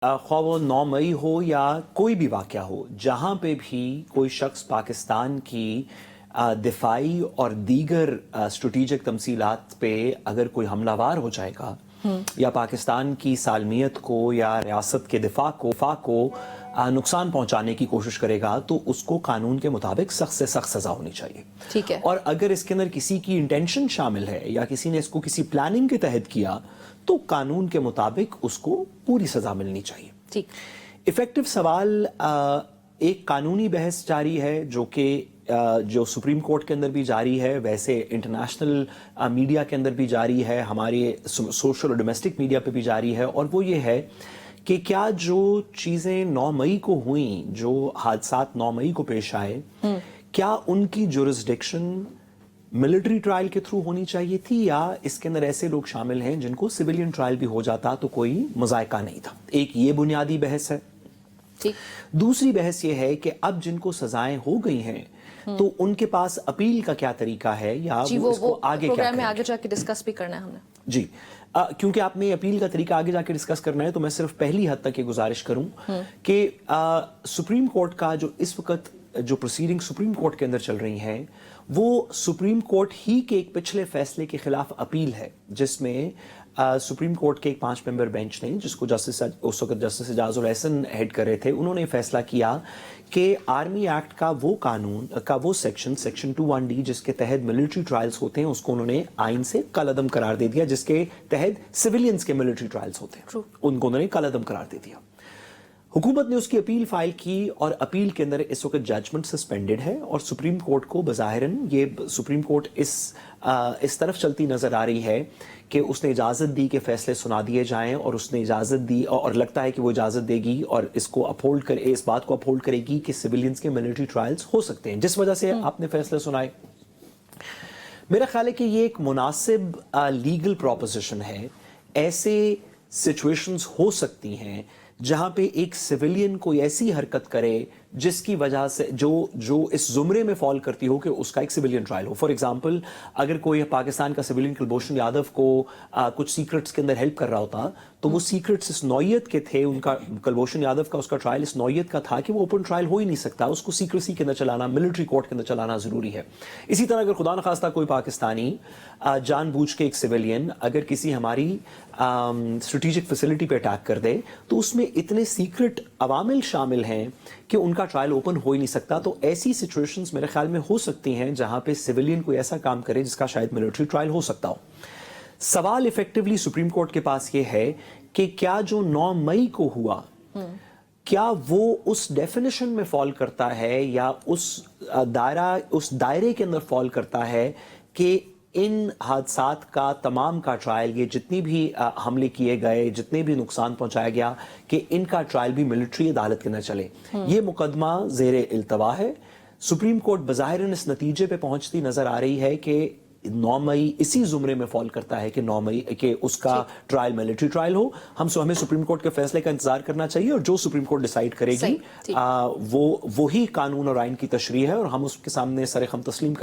ख्वाह वो 9 मई हो या कोई भी वाक़या हो, जहाँ पे भी कोई शख्स पाकिस्तान की दिफाई और दीगर स्ट्रेटेजिक तमसीलात पे अगर कोई हमलावार हो जाएगा या पाकिस्तान की सालमियत को या रियासत के दिफा को नुकसान पहुंचाने की कोशिश करेगा तो उसको कानून के मुताबिक सख्त से सख्त सज़ा होनी चाहिए। ठीक है। और अगर इसके अंदर किसी की इंटेंशन शामिल है या किसी ने इसको किसी प्लानिंग के तहत किया तो कानून के मुताबिक उसको पूरी सज़ा मिलनी चाहिए। ठीक। इफेक्टिव सवाल एक कानूनी बहस जारी है जो सुप्रीम कोर्ट के अंदर भी जारी है, वैसे इंटरनेशनल मीडिया के अंदर भी जारी है, हमारे सोशल और डोमेस्टिक मीडिया पे भी जारी है, और वो ये है कि क्या जो चीज़ें 9 मई को हुई, जो हादसात 9 मई को पेश आए, क्या उनकी जुरिस्डिक्शन मिलिट्री ट्रायल के थ्रू होनी चाहिए थी या इसके अंदर ऐसे लोग शामिल हैं जिनको सिविलियन ट्रायल भी हो जाता तो कोई मज़ायका नहीं था। एक ये बुनियादी बहस है। ठीक। दूसरी बहस ये है कि अब जिनको सजाएं हो गई हैं तो उनके पास अपील का क्या तरीका है या वो इसको आगे क्या प्रोग्राम में करेंगे। आगे जाके डिस्कस भी करना है हमने। जी, क्योंकि आपने अपील का तरीका आगे जाके डिस्कस करना है तो मैं सिर्फ पहली हद तक ये गुजारिश करूं कि सुप्रीम कोर्ट का जो इस वक्त जो प्रोसीडिंग सुप्रीम कोर्ट के अंदर चल रही हैं वो सुप्रीम कोर्ट ही के एक पिछले फैसले के खिलाफ अपील है, जिसमें सुप्रीम कोर्ट के एक 5 मेंबर बेंच ने, जिसको उस वक्त जस्टिस एजाजुल एहसन हेड कर रहे थे, उन्होंने फैसला किया कि आर्मी एक्ट का वो कानून का वो सेक्शन 21D जिसके तहत मिलिट्री ट्रायल्स होते हैं उसको उन्होंने आइन से कलअदम करार दे दिया, जिसके तहत सिविलियंस के मिलिट्री ट्रायल्स होते हैं उनको उन्होंने कलअदम करार दे दिया। हुकूमत ने उसकी अपील फाइल की और अपील के अंदर इस वक्त जजमेंट सस्पेंडेड है और सुप्रीम कोर्ट को बज़ाहिरन ये सुप्रीम कोर्ट इस तरफ चलती नज़र आ रही है कि उसने इजाज़त दी कि फ़ैसले सुना दिए जाएं, और उसने इजाज़त दी और लगता है कि वो इजाज़त देगी और इसको अपहोल्ड करे, इस बात को अपहोल्ड करेगी कि सिविलियंस के मिलिट्री ट्रायल्स हो सकते हैं, जिस वजह से आपने फ़ैसले सुनाए। मेरा ख्याल है कि ये एक मुनासिब लीगल प्रोपोजिशन है। ऐसे सिचुएशंस हो सकती हैं जहां पे एक सिविलियन कोई ऐसी हरकत करे जिसकी वजह से जो इस जुमरे में फॉल करती हो कि उसका एक सिविलियन ट्रायल हो। फॉर एग्जांपल, अगर कोई पाकिस्तान का सिविलियन कुलभूषण यादव को कुछ सीक्रेट्स के अंदर हेल्प कर रहा होता तो वो सीक्रेट्स इस नौयत के थे, उनका कुलभूषण यादव का उसका ट्रायल इस नौयत का था कि वो ओपन ट्रायल हो ही नहीं सकता, उसको सीक्रेसी के अंदर चलाना, मिलिट्री कोर्ट के अंदर चलाना ज़रूरी है। इसी तरह अगर खुदा न खास्ता कोई पाकिस्तानी जानबूझ के एक सिविलियन अगर किसी हमारी स्ट्रेटेजिक फैसिलिटी पे अटैक कर दे तो उसमें इतने सीक्रेट अवामिल शामिल हैं कि उनका ट्रायल ओपन हो ही नहीं सकता। तो ऐसी सिचुएशंस मेरे ख्याल में हो सकती हैं जहां पे सिविलियन कोई ऐसा काम करे जिसका शायद मिलिट्री ट्रायल हो सकता हो। सवाल इफेक्टिवली सुप्रीम कोर्ट के पास ये है कि क्या जो 9 मई को हुआ क्या वो उस डेफिनेशन में फॉल करता है या उस दायरे के अंदर फॉल करता है कि इन हादसात का तमाम का ट्रायल, ये जितनी भी हमले किए गए, जितने भी नुकसान पहुंचाया गया, कि इनका ट्रायल भी मिलिट्री अदालत के अंदर चले। ये मुकदमा ज़ेरे इल्तवा है। सुप्रीम कोर्ट बज़ाहिरन इस नतीजे पे पहुंचती नजर आ रही है कि 9 मई इसी जुमरे में फॉल करता है कि 9 मई के उसका ट्रायल मिलिट्री ट्रायल हो। हमें सुप्रीम कोर्ट के फैसले का इंतजार करना चाहिए और जो सुप्रीम कोर्ट डिसाइड करेगी वो ही कानून और आइन की तशरीह है और हम उसके सामने सर खम तस्लीम